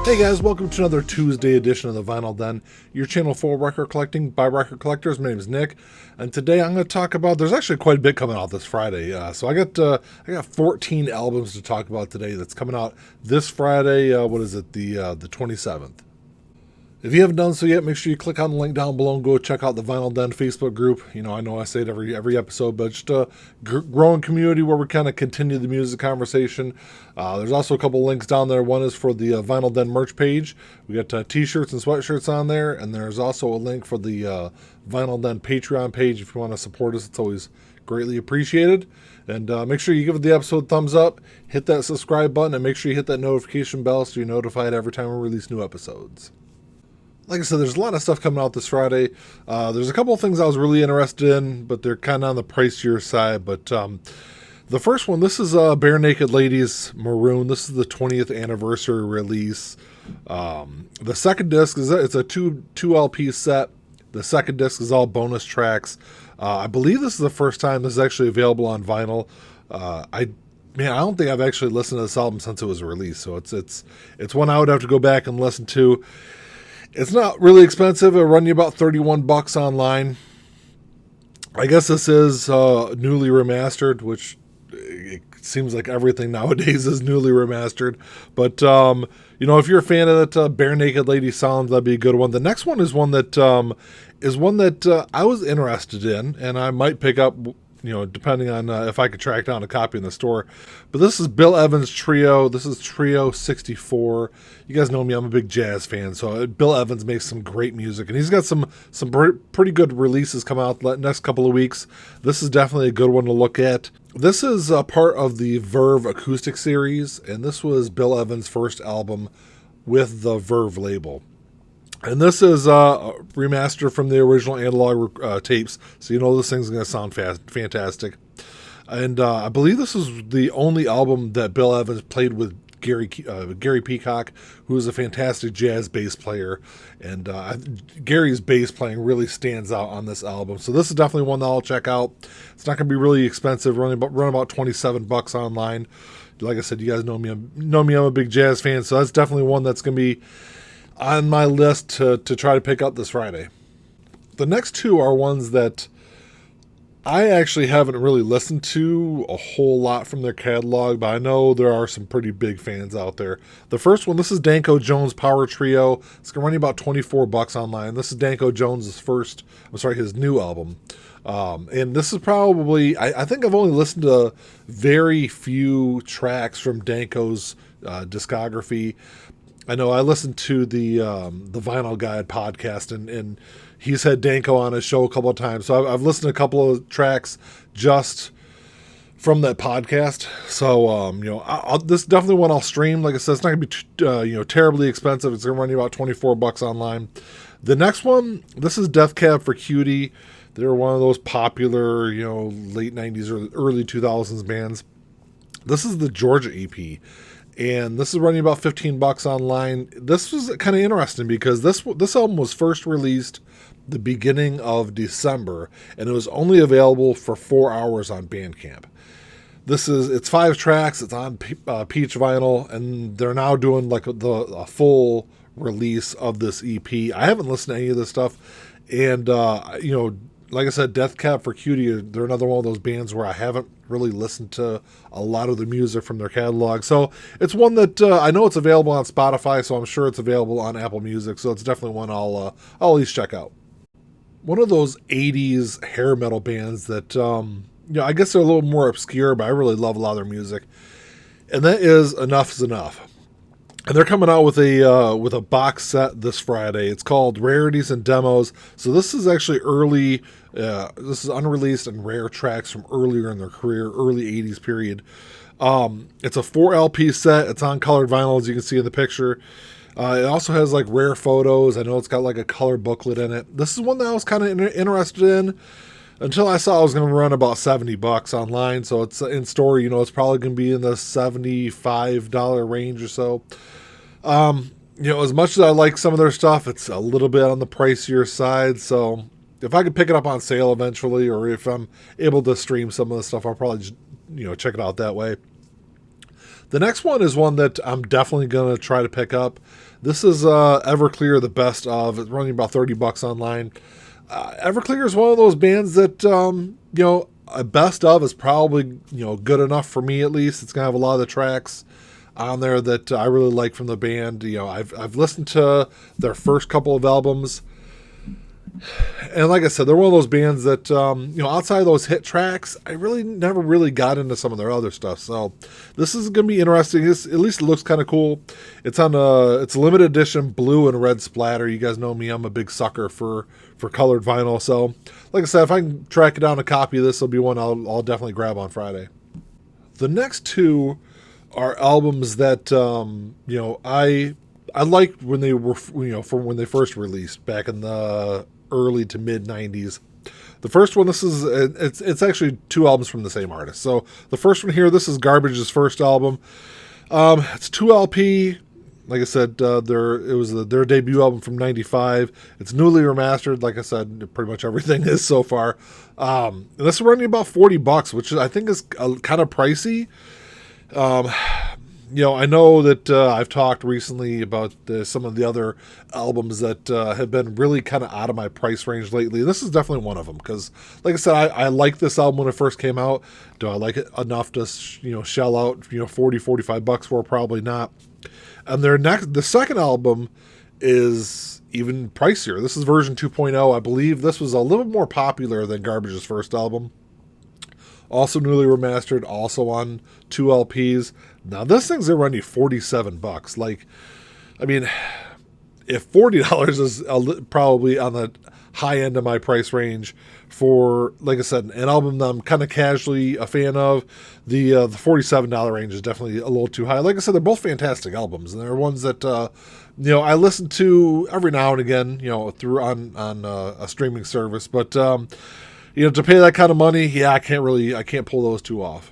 Hey guys, welcome to another Tuesday edition of the Vinyl Den, your channel for record collecting by record collectors. My name is Nick, and today I'm going to talk about, there's actually quite a bit coming out this Friday. So I got 14 albums to talk about today that's coming out this Friday, the 27th. If you haven't done so yet, make sure you click on the link down below and go check out the Vinyl Den Facebook group. You know, I know I say it every episode, but just a growing community where we kind of continue the music conversation. There's also a couple links down there. One is for the Vinyl Den merch page. We got t-shirts and sweatshirts on there, and there's also a link for the Vinyl Den Patreon page if you want to support us. It's always greatly appreciated. And make sure you give the episode a thumbs up, hit that subscribe button, and make sure you hit that notification bell so you're notified every time we release new episodes. Like I said, there's a lot of stuff coming out this Friday. There's a couple of things I was really interested in, but they're kind of on the pricier side. But the first one, this is Bare Naked Ladies Maroon. This is the 20th anniversary release. The second disc it's a two LP set. The second disc is all bonus tracks. I believe this is the first time this is actually available on vinyl. I don't think I've actually listened to this album since it was released. So it's one I would have to go back and listen to. It's not really expensive. It'll run you about $31 online. I guess this is newly remastered, which it seems like everything nowadays is newly remastered. But, if you're a fan of that Bare Naked Lady sound, that'd be a good one. The next one is one that I was interested in, and I might pick up, depending on if I could track down a copy in the store. But this is Bill Evans' Trio. This is Trio 64. You guys know me, I'm a big jazz fan, so Bill Evans makes some great music, and he's got some pretty good releases coming out the next couple of weeks. This is definitely a good one to look at. This is a part of the Verve acoustic series, and this was Bill Evans' first album with the Verve label. And this is a remaster from the original analog tapes, so you know this thing's going to sound fantastic. And I believe this is the only album that Bill Evans played with Gary Peacock, who is a fantastic jazz bass player. And Gary's bass playing really stands out on this album. So this is definitely one that I'll check out. It's not going to be really expensive, run about $27 online. Like I said, you guys know me. I'm a big jazz fan, so that's definitely one that's going to be on my list to try to pick up this Friday. The next two are ones that I actually haven't really listened to a whole lot from their catalog, but I know there are some pretty big fans out there. The first one, this is Danko Jones' Power Trio. It's going to run you about $24 online. This is Danko Jones' his new album. And this is probably, I think I've only listened to very few tracks from Danko's discography. I know I listened to the Vinyl Guide podcast, and he's had Danko on his show a couple of times. So I've listened to a couple of tracks just from that podcast. So, this is definitely one I'll stream. Like I said, it's not going to be terribly expensive. It's going to run you about $24 online. The next one, this is Death Cab for Cutie. They're one of those popular, late 90s or early 2000s bands. This is the Georgia EP. And this is running about $15 online. This was kind of interesting because this album was first released the beginning of December, and it was only available for 4 hours on Bandcamp. It's 5 tracks. It's on Peach Vinyl, and they're now doing like a full release of this EP. I haven't listened to any of this stuff, and like I said, Death Cab for Cutie, they're another one of those bands where I haven't really listened to a lot of the music from their catalog. So it's one that I know it's available on Spotify, so I'm sure it's available on Apple Music. So it's definitely one I'll at least check out. One of those 80s hair metal bands that, I guess they're a little more obscure, but I really love a lot of their music. And that is Enough is Enough. And they're coming out with a box set this Friday. It's called Rarities and Demos. So this is actually early. This is unreleased and rare tracks from earlier in their career, early 80s period. It's a 4 LP set. It's on colored vinyl, as you can see in the picture. It also has like rare photos. I know it's got like a color booklet in it. This is one that I was kind of interested in until I saw it was going to run about $70 online. So it's in store. It's probably going to be in the $75 range or so. As much as I like some of their stuff, it's a little bit on the pricier side. So if I could pick it up on sale eventually, or if I'm able to stream some of the stuff, I'll probably just, check it out that way. The next one is one that I'm definitely going to try to pick up. This is Everclear, the best of. It's running about $30 online. Everclear is one of those bands that, a best of is probably, good enough for me at least. It's going to have a lot of the tracks on there that I really like from the band. I've listened to their first couple of albums. And like I said, they're one of those bands that, outside of those hit tracks, I really never really got into some of their other stuff. So this is going to be interesting. At least it looks kind of cool. It's on it's a limited edition blue and red splatter. You guys know me. I'm a big sucker for colored vinyl. So like I said, if I can track down a copy of this, will be one I'll definitely grab on Friday. The next two are albums that, I liked when they were, from when they first released back in the early to mid 90s. The first one, it's actually two albums from the same artist. So the first one here, this is Garbage's first album. It's 2 LP. Like I said, it was their debut album from '95. It's newly remastered. Like I said, pretty much everything is so far. And this is running about $40, which I think is kind of pricey. I know that I've talked recently about some of the other albums that have been really kind of out of my price range lately. This is definitely one of them because, like I said, I liked this album when it first came out. Do I like it enough to, shell out, $40-45 for? Probably not. And the second album is even pricier. This is version 2.0. I believe this was a little more popular than Garbage's first album. Also newly remastered, also on 2 LPs. Now this thing's gonna run you $47. Like, I mean, if $40 is probably on the high end of my price range for, like I said, an album that I'm kind of casually a fan of, the $47 range is definitely a little too high. Like I said, they're both fantastic albums, and they're ones that I listen to every now and again, through on a streaming service, but. To pay that kind of money, I can't pull those two off.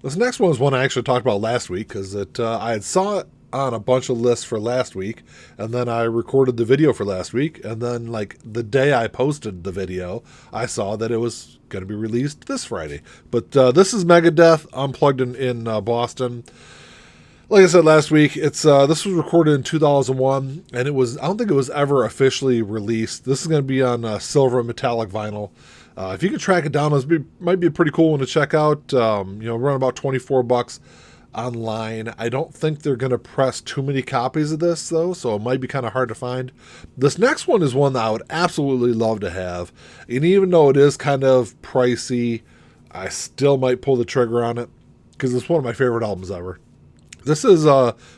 This next one is one I actually talked about last week because I had saw it on a bunch of lists for last week, and then I recorded the video for last week, and then like the day I posted the video, I saw that it was going to be released this Friday. But this is Megadeth Unplugged in Boston. Like I said last week, this was recorded in 2001, and I don't think it was ever officially released. This is going to be on silver and metallic vinyl. If you can track it down, might be a pretty cool one to check out. Run about $24 online. I don't think they're going to press too many copies of this, though, so it might be kind of hard to find. This next one is one that I would absolutely love to have. And even though it is kind of pricey, I still might pull the trigger on it because it's one of my favorite albums ever. This is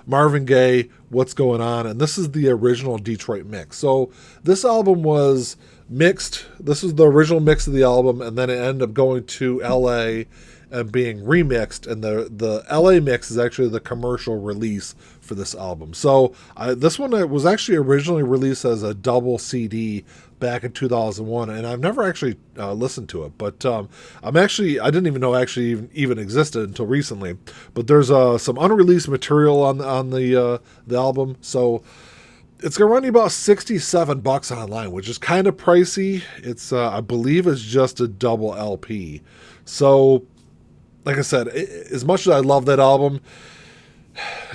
Marvin Gaye, What's Going On, and this is the original Detroit mix. So this album was mixed. This is the original mix of the album, and then it ended up going to LA and being remixed, and the LA mix is actually the commercial release for this album. So this one was actually originally released as a double CD back in 2001, and I've never actually listened to it, but I didn't even know it even existed until recently. But there's some unreleased material on the album, so it's going to run you about $67 online, which is kind of pricey. It's I believe it's just a double LP. So, like I said, as much as I love that album,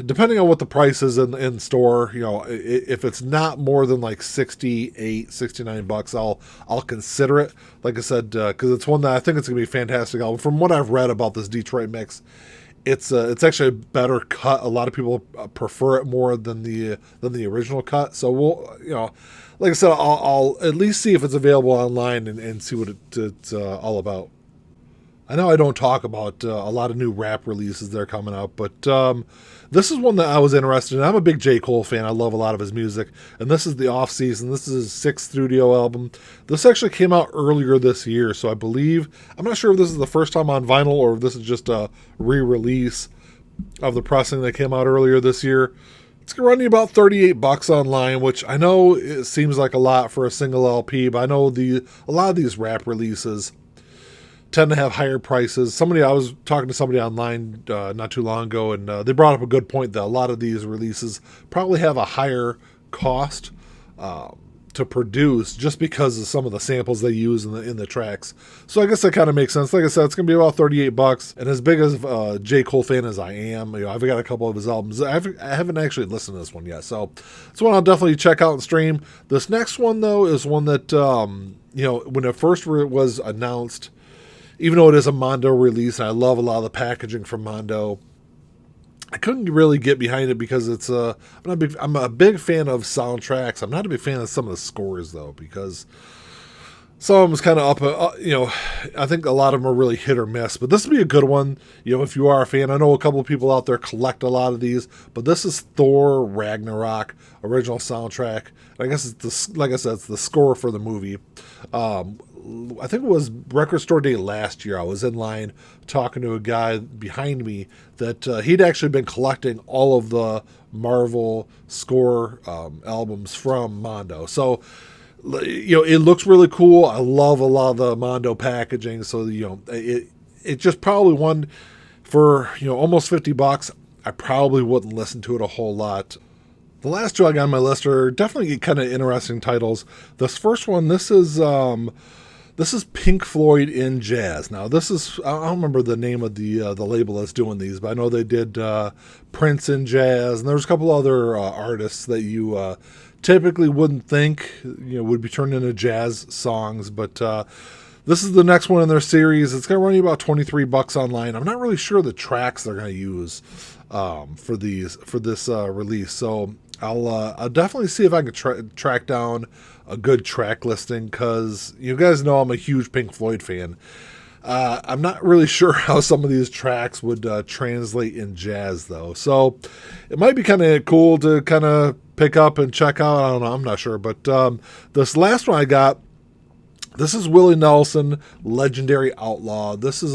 depending on what the price is in store, if it's not more than like $69, I'll consider it. Like I said, because it's one that I think it's going to be a fantastic album. From what I've read about this Detroit mix, it's actually a better cut. A lot of people prefer it more than the original cut. So we'll, like I said, I'll at least see if it's available online and see what it's all about. I know I don't talk about a lot of new rap releases that are coming out, but this is one that I was interested in. I'm a big J. Cole fan. I love a lot of his music, and this is the Off Season. This is his 6th studio album. This actually came out earlier this year, so I'm not sure if this is the first time on vinyl or if this is just a re-release of the pressing that came out earlier this year. It's going to run you about $38 online, which I know it seems like a lot for a single LP, but I know a lot of these rap releases tend to have higher prices. I was talking to somebody online not too long ago, and they brought up a good point that a lot of these releases probably have a higher cost. to produce just because of some of the samples they use in the tracks. So I guess that kind of makes sense. Like I said, it's gonna be about $38. And as big as J. Cole fan as I am, I've got a couple of his albums. I haven't actually listened to this one yet, so it's one I'll definitely check out and stream. This next one though is one that when it first was announced, even though it is a Mondo release, and I love a lot of the packaging from Mondo, I couldn't really get behind it because it's I'm a big fan of soundtracks. I'm not a big fan of some of the scores though, because some of them is kind of up. I think a lot of them are really hit or miss. But this would be a good one. If you are a fan, I know a couple of people out there collect a lot of these, but this is Thor Ragnarok original soundtrack. I guess like I said, it's the score for the movie. I think it was Record Store Day last year. I was in line talking to a guy behind me that he'd actually been collecting all of the Marvel score albums from Mondo. So, it looks really cool. I love a lot of the Mondo packaging. So, it just probably one for, almost $50. I probably wouldn't listen to it a whole lot. The last two I got on my list are definitely kind of interesting titles. This first one, this is Pink Floyd in jazz. Now, I don't remember the name of the label that's doing these, but I know they did Prince in jazz, and there's a couple other artists that you typically wouldn't think would be turned into jazz songs, but this is the next one in their series. It's going to run you about $23 online. I'm not really sure the tracks they're going to use for this release, so I'll definitely see if I can track down a good track listing, because you guys know I'm a huge Pink Floyd fan. I'm not really sure how some of these tracks would translate in jazz, though. So it might be kind of cool to kind of pick up and check out. I don't know. I'm not sure. But this last one I got, this is Willie Nelson, Legendary Outlaw. This is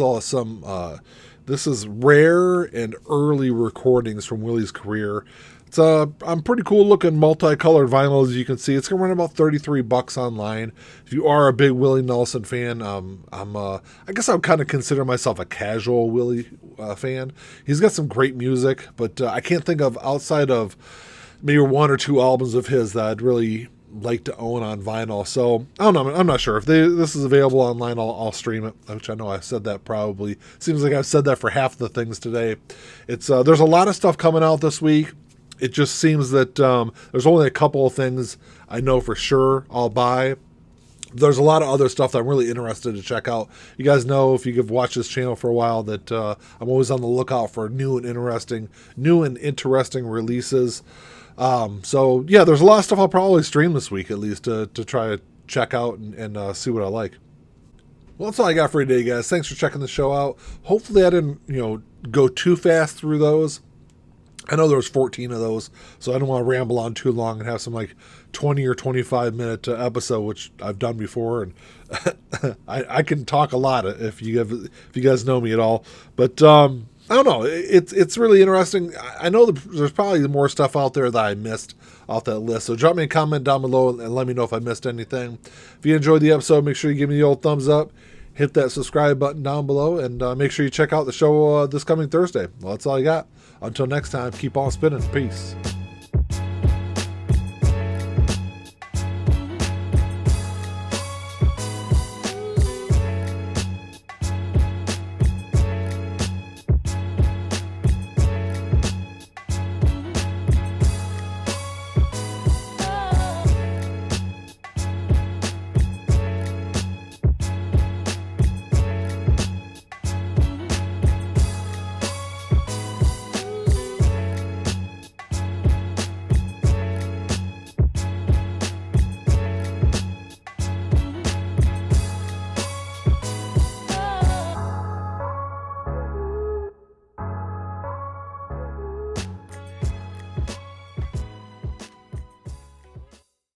this is rare and early recordings from Willie's career. It's I'm pretty cool looking multicolored vinyl, as you can see. It's gonna run about $33 online. If you are a big Willie Nelson fan, I guess I would kind of consider myself a casual Willie fan. He's got some great music, but I can't think of, outside of maybe one or two albums of his, that I'd really like to own on vinyl. So I don't know. I'm not sure if this is available online. I'll stream it, which I know I said that probably. Seems like I've said that for half the things today. It's there's a lot of stuff coming out this week. It just seems that there's only a couple of things I know for sure I'll buy. There's a lot of other stuff that I'm really interested to check out. You guys know, if you've watched this channel for a while, that I'm always on the lookout for new and interesting releases. So yeah, there's a lot of stuff I'll probably stream this week, at least to try to check out and see what I like. Well, that's all I got for today, guys. Thanks for checking the show out. Hopefully I didn't go too fast through those. I know there was 14 of those, so I don't want to ramble on too long and have some 20 or 25 minute episode, which I've done before, and I can talk a lot if you guys know me at all. But I don't know, it's really interesting. I know there's probably more stuff out there that I missed off that list, so drop me a comment down below and let me know if I missed anything. If you enjoyed the episode, make sure you give me the old thumbs up. Hit that subscribe button down below, and make sure you check out the show this coming Thursday. Well, that's all I got. Until next time, keep on spinning. Peace.